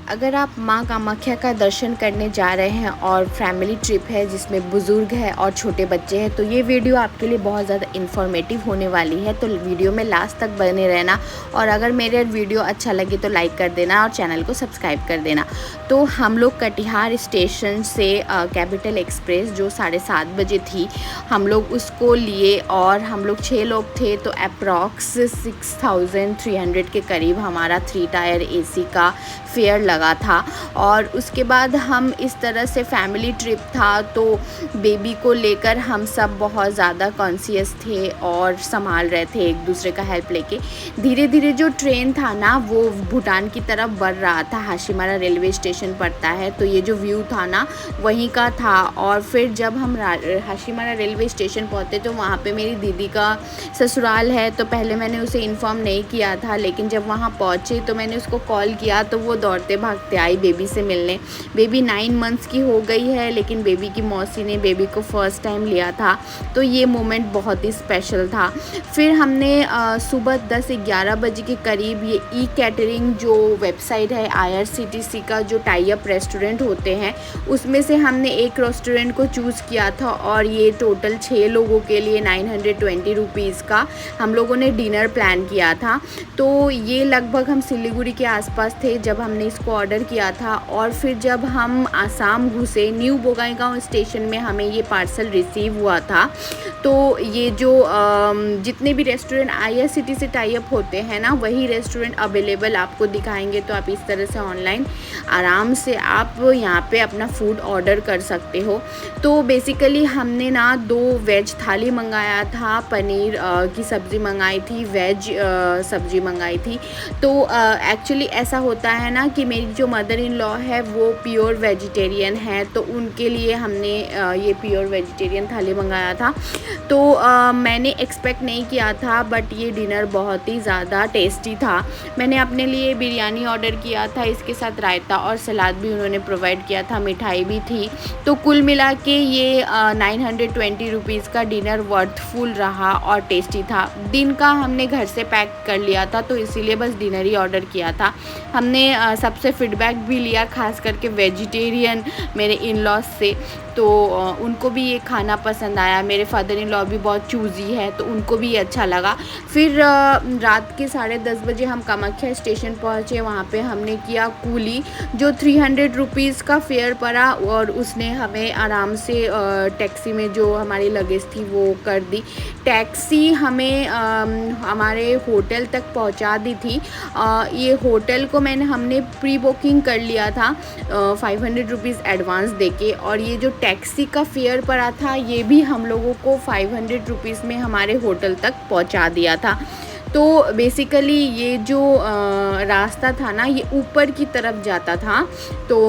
अगर आप माँ कामाख्या का दर्शन करने जा रहे हैं और फैमिली ट्रिप है जिसमें बुज़ुर्ग है और छोटे बच्चे हैं, तो ये वीडियो आपके लिए बहुत ज़्यादा इन्फॉर्मेटिव होने वाली है। तो वीडियो में लास्ट तक बने रहना, और अगर मेरे वीडियो अच्छा लगे तो लाइक कर देना और चैनल को सब्सक्राइब कर देना। तो हम लोग कटिहार स्टेशन से कैपिटल एक्सप्रेस जो 7:30 बजे थी, हम लोग उसको लिए और हम लोग 6 लोग थे, तो अप्रॉक्स 6300 के करीब हमारा 3 टायर AC का फेयर लगा था। और उसके बाद हम इस तरह से फैमिली ट्रिप था, तो बेबी को लेकर हम सब बहुत ज़्यादा कॉन्शियस थे और संभाल रहे थे एक दूसरे का हेल्प लेके। धीरे धीरे जो ट्रेन था ना वो भूटान की तरफ बढ़ रहा था। हाशीमारा रेलवे स्टेशन पड़ता है, तो ये जो व्यू था ना वहीं का था। और फिर जब हम हाशीमारा रेलवे स्टेशन पहुँचे तो वहाँ पे मेरी दीदी का ससुराल है, तो पहले मैंने उसे इन्फॉर्म नहीं किया था, लेकिन जब वहाँ पहुँचे तो मैंने उसको कॉल किया तो वो दौड़ते भागते आई बेबी से मिलने। बेबी 9 मंथ्स की हो गई है, लेकिन बेबी की मौसी ने बेबी को फ़र्स्ट टाइम लिया था, तो ये मोमेंट बहुत ही स्पेशल था। फिर हमने सुबह 10-11 बजे के करीब ये कैटरिंग जो वेबसाइट है IRCTC का, जो टाई अप रेस्टोरेंट होते हैं, उसमें से हमने एक रेस्टोरेंट को चूज़ किया था। और ये टोटल 6 लोगों के लिए 920 रुपीज़ का हम लोगों ने डिनर प्लान किया था। तो ये लगभग हम सिलीगुड़ी के आसपास थे जब हमने इसको ऑर्डर किया था। और फिर जब हम आसाम घुसे, न्यू बोंगाईगांव स्टेशन में हमें ये पार्सल रिसीव हुआ था। तो ये जो जितने भी रेस्टोरेंट IRCTC से टाई अप होते हैं ना, वही रेस्टोरेंट अवेलेबल आपको दिखाएंगे। तो आप इस तरह से ऑनलाइन आराम से आप यहाँ पे अपना फूड ऑर्डर कर सकते हो। तो बेसिकली हमने ना 2 वेज थाली मंगाया था, पनीर की सब्ज़ी मंगाई थी, वेज सब्ज़ी मंगाई थी। तो एक्चुअली ऐसा होता है ना कि मेरी जो मदर इन लॉ है वो प्योर वेजिटेरियन है, तो उनके लिए हमने ये प्योर वेजिटेरियन थाली मंगाया था। तो मैंने एक्सपेक्ट नहीं किया था, बट ये डिनर बहुत ही ज़्यादा टेस्टी था। मैंने अपने लिए बिरयानी ऑर्डर किया था, इसके साथ रायता और सलाद भी उन्होंने प्रोवाइड किया था, मिठाई भी थी। तो कुल मिला के ये 920 रुपीज़ का डिनर वर्थफुल रहा और टेस्टी था। दिन का हमने घर से पैक कर लिया था, तो इसीलिए बस डिनर ही ऑर्डर किया था। हमने सबसे फीडबैक भी लिया, खास करके वेजिटेरियन मेरे इन लॉज से, तो उनको भी ये खाना पसंद आया। मेरे फादर इन लॉ भी बहुत चूज़ी है, तो उनको भी अच्छा लगा। फिर रात के 10:30 बजे हम कामाख्या स्टेशन पहुँचे। वहाँ पे हमने किया कूली, जो 300 रुपीज़ का फेयर पड़ा, और उसने हमें आराम से टैक्सी में जो हमारी लगेज थी वो कर दी। टैक्सी हमें हमारे होटल तक पहुँचा दी थी। ये होटल को हमने प्री बुकिंग कर लिया था 500 रुपीज़ एडवांस देके, और ये जो टैक्सी का फेयर पड़ा था ये भी हम लोगों को 500 रुपीज़ में हमारे होटल तक पहुंचा दिया था। तो बेसिकली ये जो रास्ता था ना ये ऊपर की तरफ जाता था। तो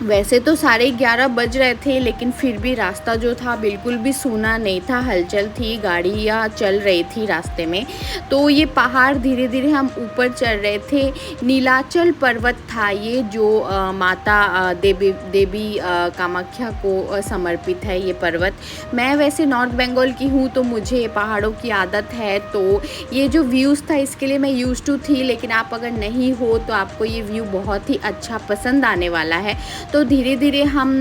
वैसे तो 11:30 बज रहे थे, लेकिन फिर भी रास्ता जो था बिल्कुल भी सूना नहीं था, हलचल थी, गाड़ियाँ चल रही थी रास्ते में। तो ये पहाड़ धीरे धीरे हम ऊपर चढ़ रहे थे। नीलाचल पर्वत था ये, जो माता देवी कामाख्या को समर्पित है ये पर्वत। मैं वैसे नॉर्थ बंगाल की हूँ, तो मुझे पहाड़ों की आदत है, तो ये जो व्यूज़ था इसके लिए मैं यूज्ड टू थी। लेकिन आप अगर नहीं हो तो आपको ये व्यू बहुत ही अच्छा पसंद आने वाला है। तो धीरे धीरे हम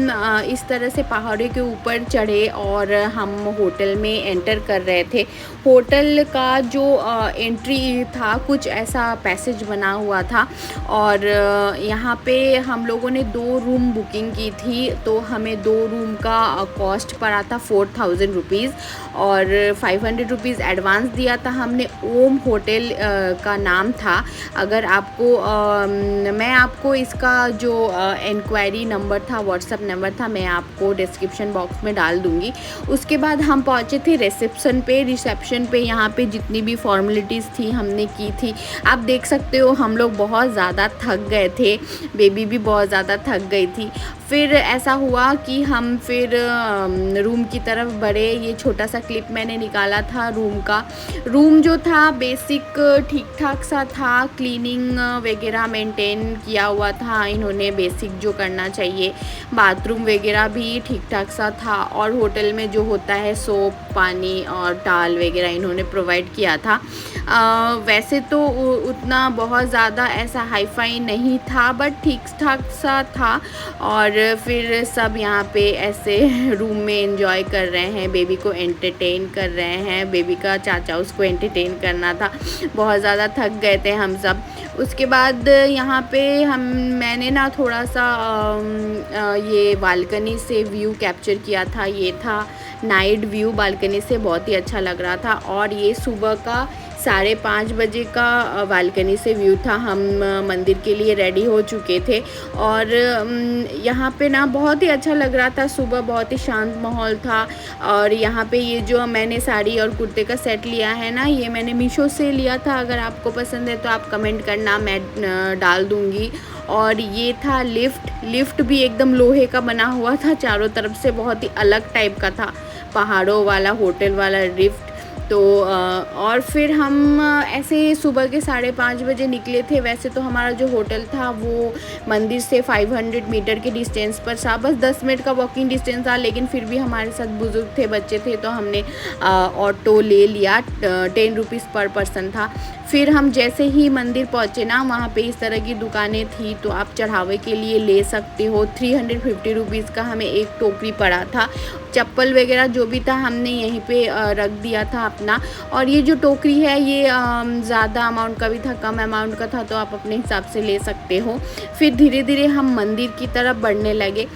इस तरह से पहाड़ों के ऊपर चढ़े और हम होटल में एंटर कर रहे थे। होटल का जो एंट्री था कुछ ऐसा पैसेज बना हुआ था, और यहाँ पे हम लोगों ने 2 रूम बुकिंग की थी। तो हमें 2 रूम का कॉस्ट पड़ा था 4000 रुपीज़, और 500 रुपीज़ एडवांस दिया था हमने। ओम होटल का नाम था। अगर आपको मैं आपको इसका जो इंक्वायरी नंबर था, व्हाट्सएप नंबर था, मैं आपको डिस्क्रिप्शन बॉक्स में डाल दूँगी। उसके बाद हम पहुँचे थे रिसेप्शन पे। यहाँ पे जितनी भी फॉर्मेलिटीज़ थी हमने की थी। आप देख सकते हो हम लोग बहुत ज़्यादा थक गए थे, बेबी भी बहुत ज़्यादा थक गई थी। फिर ऐसा हुआ कि हम फिर रूम की तरफ बढ़े। ये छोटा सा क्लिप मैंने निकाला था रूम का। रूम जो था बेसिक ठीक ठाक सा था, क्लीनिंग वगैरह मेंटेन किया हुआ था इन्होंने, बेसिक जो करना चाहिए। बाथरूम वगैरह भी ठीक ठाक सा था, और होटल में जो होता है सोप, पानी और टाल वगैरह इन्होंने प्रोवाइड किया था। वैसे तो उतना बहुत ज़्यादा ऐसा हाई फाई नहीं था, बट ठीक ठाक सा था। और फिर सब यहाँ पे ऐसे रूम में एंजॉय कर रहे हैं, बेबी को एंटरटेन कर रहे हैं। बेबी का चाचा उसको एंटरटेन करना था, बहुत ज़्यादा थक गए थे हम सब। उसके बाद यहाँ पे मैंने ना थोड़ा सा ये बालकनी से व्यू कैप्चर किया था। ये था नाइट व्यू बालकनी से, बहुत ही अच्छा लग रहा था। और ये सुबह का 5:30 बजे का बालकनी से व्यू था। हम मंदिर के लिए रेडी हो चुके थे, और यहाँ पे ना बहुत ही अच्छा लग रहा था। सुबह बहुत ही शांत माहौल था। और यहाँ पे ये जो मैंने साड़ी और कुर्ते का सेट लिया है ना, ये मैंने मीशो से लिया था। अगर आपको पसंद है तो आप कमेंट करना, मैं डाल दूँगी। और ये था लिफ्ट भी एकदम लोहे का बना हुआ था चारों तरफ से, बहुत ही अलग टाइप का था, पहाड़ों वाला होटल वाला लिफ्ट। तो और फिर हम ऐसे सुबह के 5:30 बजे निकले थे। वैसे तो हमारा जो होटल था वो मंदिर से 500 मीटर के डिस्टेंस पर था, बस 10 मिनट का वॉकिंग डिस्टेंस था। लेकिन फिर भी हमारे साथ बुज़ुर्ग थे, बच्चे थे, तो हमने ऑटो ले लिया। 10 रुपीज़ पर पर्सन था। फिर हम जैसे ही मंदिर पहुँचे ना, वहाँ पे इस तरह की दुकानें थी, तो आप चढ़ावे के लिए ले सकते हो। 350 रुपीज़ का हमें एक टोकरी पड़ा था। चप्पल वगैरह जो भी था हमने यहीं पे रख दिया था अपना। और ये जो टोकरी है ये ज़्यादा अमाउंट का भी था, कम अमाउंट का था, तो आप अपने हिसाब से ले सकते हो। फिर धीरे धीरे हम मंदिर की तरफ बढ़ने लगे।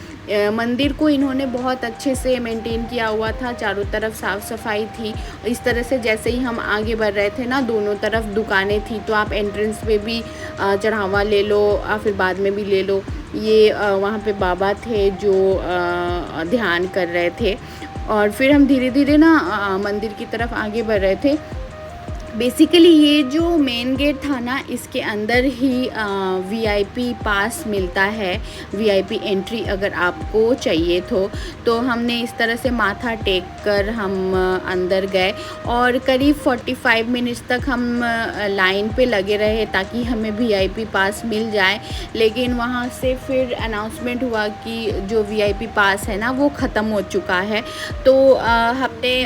मंदिर को इन्होंने बहुत अच्छे से मेंटेन किया हुआ था, चारों तरफ साफ़ सफाई थी। इस तरह से जैसे ही हम आगे बढ़ रहे थे ना, दोनों तरफ दुकानें थी, तो आप एंट्रेंस पे भी चढ़ावा ले लो और फिर बाद में भी ले लो। ये वहाँ पे बाबा थे जो ध्यान कर रहे थे। और फिर हम धीरे धीरे ना मंदिर की तरफ आगे बढ़ रहे थे। बेसिकली ये जो मेन गेट था ना, इसके अंदर ही वीआईपी पास मिलता है, वीआईपी एंट्री अगर आपको चाहिए तो हमने इस तरह से माथा टेक कर हम अंदर गए। और करीब 45 मिनट्स तक हम लाइन पे लगे रहे ताकि हमें वीआईपी पास मिल जाए। लेकिन वहाँ से फिर अनाउंसमेंट हुआ कि जो वीआईपी पास है ना वो ख़त्म हो चुका है। तो हमने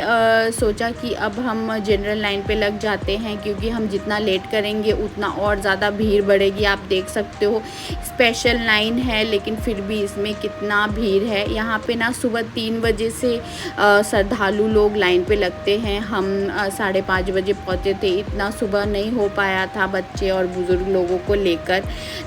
सोचा कि अब हम जनरल लाइन पे लग जाते हैं, क्योंकि हम जितना लेट करेंगे उतना और ज़्यादा भीड़ बढ़ेगी। आप देख सकते हो स्पेशल लाइन है, लेकिन फिर भी इसमें कितना भीड़ है। यहाँ पे ना सुबह 3 बजे से श्रद्धालु लोग लाइन पे लगते हैं। हम 5:30 बजे पहुँचे थे, इतना सुबह नहीं हो पाया था बच्चे और बुज़ुर्ग लोगों को लेकर,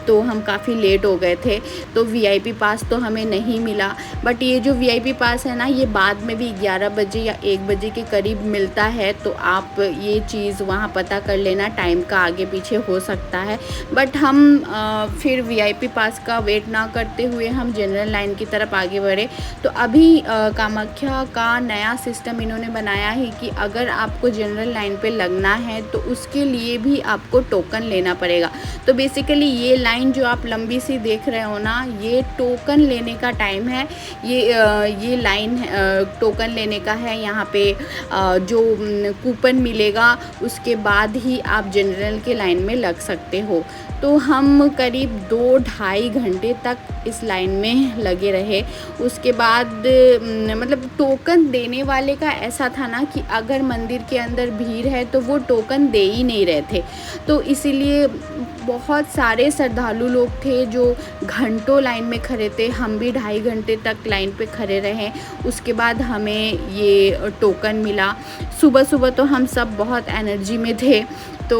तो हम काफ़ी लेट हो गए थे। तो वीआईपी पास तो हमें नहीं मिला, बट ये जो वीआईपी पास है ना, ये बाद में भी 11 बजे या 1 बजे के करीब मिलता है। तो आप ये चीज़ वहाँ पता कर लेना, टाइम का आगे पीछे हो सकता है। बट हम फिर वीआईपी पास का वेट ना करते हुए हम जनरल लाइन की तरफ आगे बढ़े। तो अभी कामाख्या का नया सिस्टम इन्होंने बनाया है कि अगर आपको जनरल लाइन पे लगना है तो उसके लिए भी आपको टोकन लेना पड़ेगा। तो बेसिकली ये लाइन जो आप लंबी सी देख रहे हो ना, ये टोकन लेने का टाइम है। ये लाइन टोकन लेने का है। यहाँ पे जो कूपन मिलेगा उसके बाद ही आप जनरल के लाइन में लग सकते हो। तो हम करीब 2-2.5 घंटे तक इस लाइन में लगे रहे। उसके बाद मतलब टोकन देने वाले का ऐसा था ना कि अगर मंदिर के अंदर भीड़ है तो वो टोकन दे ही नहीं रहे थे। तो इसीलिए बहुत सारे श्रद्धालु लोग थे जो घंटों लाइन में खड़े थे। हम भी 2.5 घंटे तक लाइन पे खड़े रहे। उसके बाद हमें ये टोकन मिला। सुबह सुबह तो हम सब बहुत एनर्जी में थे। तो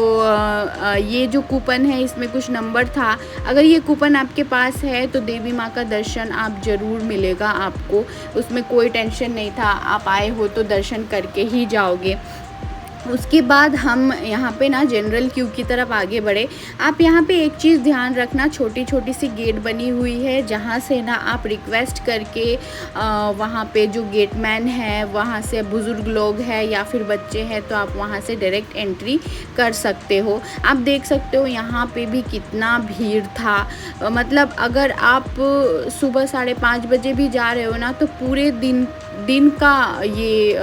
ये जो कूपन है इसमें कुछ नंबर था। अगर ये कूपन आपके पास है तो देवी माँ का दर्शन आप ज़रूर मिलेगा आपको, उसमें कोई टेंशन नहीं था। आप आए हो तो दर्शन करके ही जाओगे। उसके बाद हम यहाँ पे ना जनरल क्यू की तरफ आगे बढ़े। आप यहाँ पे एक चीज़ ध्यान रखना, छोटी छोटी सी गेट बनी हुई है जहाँ से ना आप रिक्वेस्ट करके वहाँ पे जो गेटमैन है वहाँ से बुज़ुर्ग लोग हैं या फिर बच्चे हैं तो आप वहाँ से डायरेक्ट एंट्री कर सकते हो। आप देख सकते हो यहाँ पे भी कितना भीड़ था। मतलब अगर आप सुबह 5:30 बजे भी जा रहे हो ना तो पूरे दिन का ये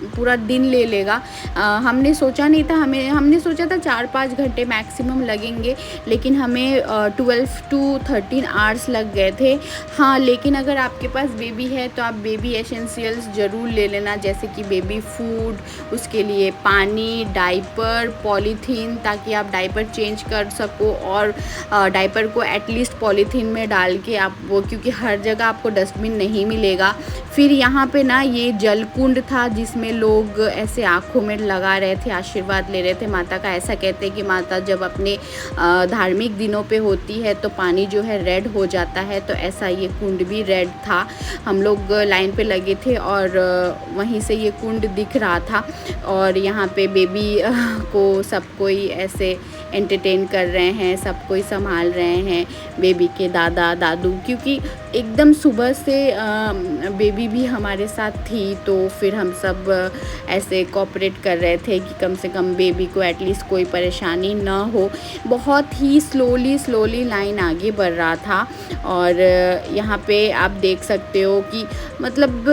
पूरा दिन ले लेगा। हमने सोचा नहीं था, हमने सोचा था 4-5 घंटे मैक्सिमम लगेंगे, लेकिन हमें 12 to 13 आवर्स लग गए थे। हाँ, लेकिन अगर आपके पास बेबी है तो आप बेबी एसेंशियल्स ज़रूर ले लेना, जैसे कि बेबी फूड, उसके लिए पानी, डाइपर, पॉलीथीन, ताकि आप डाइपर चेंज कर सको और डाइपर को एटलीस्ट पॉलीथीन में डाल के आप वो, क्योंकि हर जगह आपको डस्टबिन नहीं मिलेगा। फिर यहाँ पे ना ये जल कुंड था जिसमें लोग ऐसे आँखों में लगा रहे थे, आशीर्वाद ले रहे थे माता का। ऐसा कहते हैं कि माता जब अपने धार्मिक दिनों पे होती है तो पानी जो है रेड हो जाता है, तो ऐसा ये कुंड भी रेड था। हम लोग लाइन पे लगे थे और वहीं से ये कुंड दिख रहा था और यहाँ पे बेबी को सब कोई ऐसे एंटरटेन कर रहे हैं, सब कोई संभाल रहे हैं, बेबी के दादा दादू, क्योंकि एकदम सुबह से बेबी भी हमारे साथ थी तो फिर हम सब ऐसे कोऑपरेट कर रहे थे कि कम से कम बेबी को एटलीस्ट कोई परेशानी ना हो। बहुत ही स्लोली लाइन आगे बढ़ रहा था और यहाँ पे आप देख सकते हो कि मतलब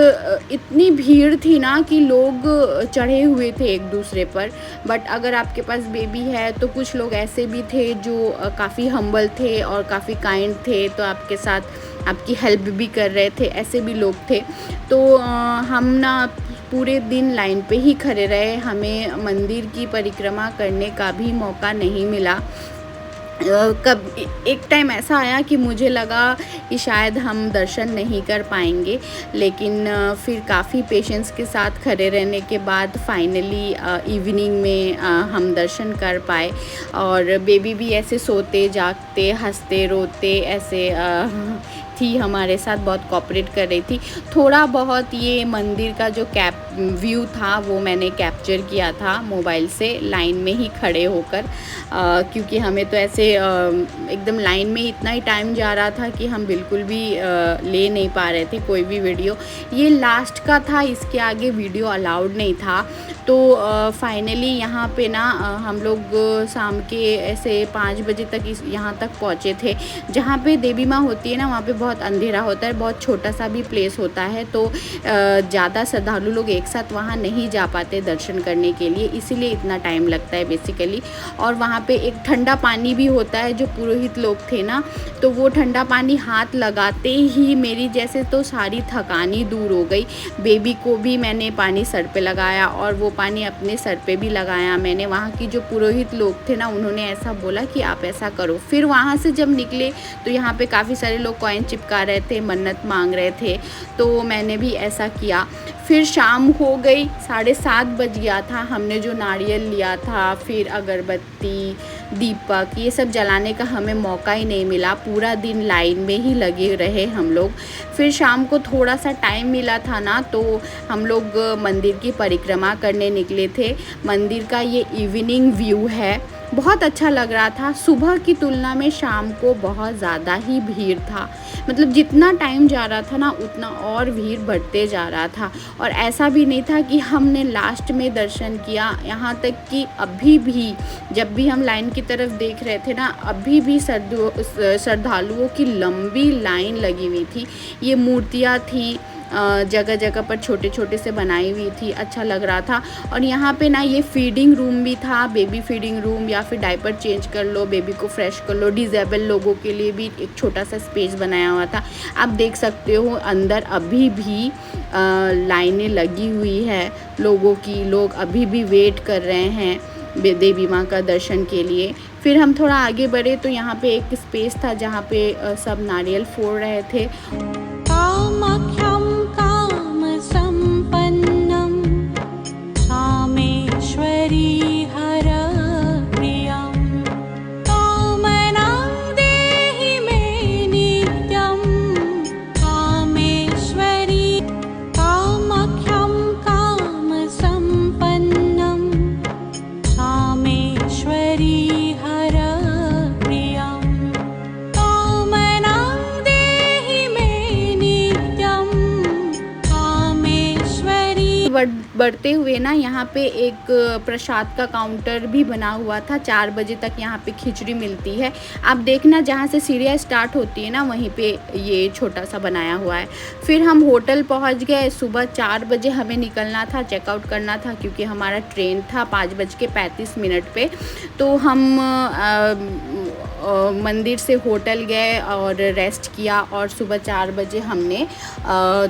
इतनी भीड़ थी ना कि लोग चढ़े हुए थे एक दूसरे पर। बट अगर आपके पास बेबी है तो कुछ लोग ऐसे भी थे जो काफ़ी हम्बल थे और काफ़ी काइंड थे, तो आपके साथ आपकी हेल्प भी कर रहे थे, ऐसे भी लोग थे। तो हम ना पूरे दिन लाइन पे ही खड़े रहे, हमें मंदिर की परिक्रमा करने का भी मौका नहीं मिला। कब एक टाइम ऐसा आया कि मुझे लगा कि शायद हम दर्शन नहीं कर पाएंगे, लेकिन फिर काफ़ी पेशेंस के साथ खड़े रहने के बाद फाइनली इवनिंग में हम दर्शन कर पाए। और बेबी भी ऐसे सोते जागते हंसते रोते ऐसे थी, हमारे साथ बहुत कोऑपरेट कर रही थी। थोड़ा बहुत ये मंदिर का जो व्यू था वो मैंने कैप्चर किया था मोबाइल से, लाइन में ही खड़े होकर, क्योंकि हमें तो ऐसे एकदम लाइन में इतना ही टाइम जा रहा था कि हम बिल्कुल भी ले नहीं पा रहे थे कोई भी वीडियो। ये लास्ट का था, इसके आगे वीडियो अलाउड नहीं था। तो फाइनली यहाँ पे ना हम लोग शाम के ऐसे 5 बजे तक यहाँ तक पहुँचे थे। जहाँ पे देवी माँ होती है ना वहाँ पे बहुत अंधेरा होता है, बहुत छोटा सा भी प्लेस होता है, तो ज़्यादा श्रद्धालु लोग एक साथ वहाँ नहीं जा पाते दर्शन करने के लिए, इसीलिए इतना टाइम लगता है बेसिकली। और वहाँ पे एक ठंडा पानी भी होता है, जो पुरोहित लोग थे ना तो वो ठंडा पानी हाथ लगाते ही मेरी जैसे तो सारी थकानी दूर हो गई। बेबी को भी मैंने पानी सर पे लगाया और वो पानी अपने सर पे भी लगाया मैंने। वहाँ की जो पुरोहित लोग थे ना उन्होंने ऐसा बोला कि आप ऐसा करो। फिर वहाँ से जब निकले तो यहाँ पे काफ़ी सारे लोग कॉइन चिपका रहे थे, मन्नत मांग रहे थे, तो मैंने भी ऐसा किया। फिर शाम हो गई, 7:30 बज गया था। हमने जो नारियल लिया था, फिर अगरबत्ती, दीपक, ये सब जलाने का हमें मौका ही नहीं मिला। पूरा दिन लाइन में ही लगे रहे हम लोग। फिर शाम को थोड़ा सा टाइम मिला था ना तो हम लोग मंदिर की परिक्रमा करने निकले थे। मंदिर का ये इवनिंग व्यू है, बहुत अच्छा लग रहा था। सुबह की तुलना में शाम को बहुत ज़्यादा ही भीड़ था, मतलब जितना टाइम जा रहा था ना उतना और भीड़ बढ़ते जा रहा था। और ऐसा भी नहीं था कि हमने लास्ट में दर्शन किया, यहाँ तक कि अभी भी जब भी हम लाइन की तरफ देख रहे थे ना अभी भी श्रद्धालुओं की लंबी लाइन लगी हुई थी। ये मूर्तियाँ थी जगह जगह पर छोटे छोटे से बनाई हुई थी, अच्छा लग रहा था। और यहाँ पे ना ये फीडिंग रूम भी था, बेबी फीडिंग रूम, या फिर डाइपर चेंज कर लो, बेबी को फ्रेश कर लो। डिसेबल लोगों के लिए भी एक छोटा सा स्पेस बनाया हुआ था। आप देख सकते हो अंदर अभी भी लाइनें लगी हुई है लोगों की, लोग अभी भी वेट कर रहे हैं देवी माँ का दर्शन के लिए। फिर हम थोड़ा आगे बढ़े तो यहाँ पे एक स्पेस था जहाँ पे सब नारियल फोड़ रहे थे। बढ़ते हुए ना यहाँ पे एक प्रसाद का काउंटर भी बना हुआ था। 4 बजे तक यहाँ पे खिचड़ी मिलती है। आप देखना जहाँ से सीढ़ियाँ स्टार्ट होती है ना वहीं पे ये छोटा सा बनाया हुआ है। फिर हम होटल पहुँच गए। सुबह 4 बजे हमें निकलना था, चेकआउट करना था क्योंकि हमारा ट्रेन था 5:35 पे। तो हम मंदिर से होटल गए और रेस्ट किया और सुबह 4 बजे हमने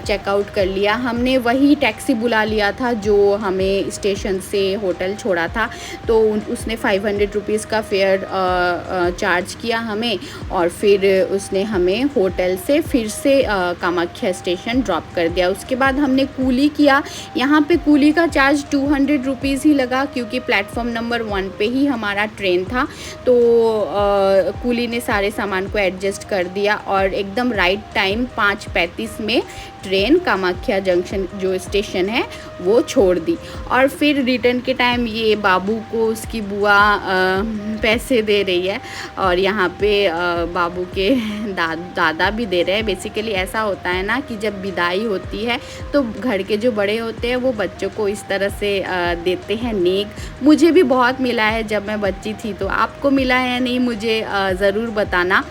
चेकआउट कर लिया। हमने वही टैक्सी बुला लिया था जो हमें स्टेशन से होटल छोड़ा था। तो उसने 500 रुपीज़ का फेयर चार्ज किया हमें और फिर उसने हमें होटल से फिर से कामाख्या स्टेशन ड्रॉप कर दिया। उसके बाद हमने कूली किया। यहाँ पे कूली का चार्ज 200 रुपीज़ ही लगा क्योंकि प्लेटफॉर्म नंबर 1 पे ही हमारा ट्रेन था। तो कूली ने सारे सामान को एडजस्ट कर दिया और एकदम राइट टाइम 5:35 में ट्रेन कामाख्या जंक्शन जो स्टेशन है वो छोड़ दी। और फिर रिटर्न के टाइम ये बाबू को उसकी बुआ पैसे दे रही है और यहाँ पे बाबू के दादा भी दे रहे हैं। बेसिकली ऐसा होता है ना कि जब विदाई होती है तो घर के जो बड़े होते हैं वो बच्चों को इस तरह से देते हैं नेक। मुझे भी बहुत मिला है जब मैं बच्ची थी, तो आपको मिला है या नहीं मुझे ज़रूर बताना।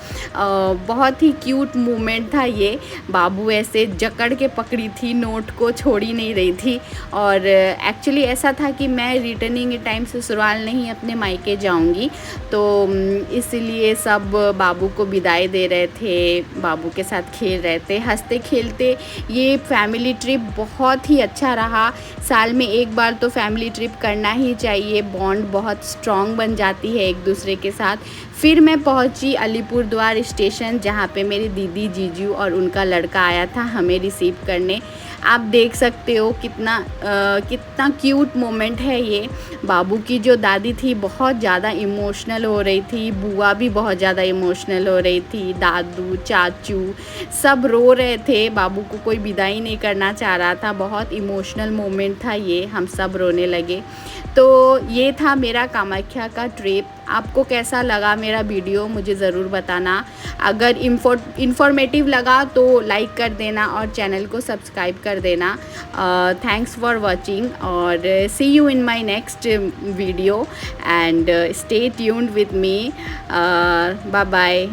बहुत ही क्यूट मोमेंट था ये। बाबू ऐसे जकड़ के पकड़ी थी, नोट को छोड़ी नहीं रही थी। और एक्चुअली ऐसा था कि मैं रिटर्निंग टाइम ससुराल नहीं अपने मायके जाऊंगी, तो इसलिए सब बाबू को विदाई दे रहे थे, बाबू के साथ खेल रहे थे हंसते खेलते। ये फैमिली ट्रिप बहुत ही अच्छा रहा। साल में एक बार तो फैमिली ट्रिप करना ही चाहिए, बॉन्ड बहुत स्ट्रॉन्ग बन जाती है एक दूसरे के साथ। फिर मैं पहुंची अलीपुरद्वार स्टेशन जहाँ पे मेरी दीदी, जीजू और उनका लड़का आया था हमें रिसीव करने। आप देख सकते हो कितना क्यूट मोमेंट है ये। बाबू की जो दादी थी बहुत ज़्यादा इमोशनल हो रही थी, बुआ भी बहुत ज़्यादा इमोशनल हो रही थी, दादू, चाचू सब रो रहे थे। बाबू को कोई विदाई नहीं करना चाह रहा था। बहुत इमोशनल मोमेंट था ये, हम सब रोने लगे। तो ये था मेरा कामाख्या का ट्रिप। आपको कैसा लगा मेरा वीडियो मुझे ज़रूर बताना। अगर इन्फॉर्मेटिव लगा तो लाइक कर देना और चैनल को सब्सक्राइब कर देना। थैंक्स फॉर वॉचिंग और see you in my next video and stay tuned with me. Bye bye.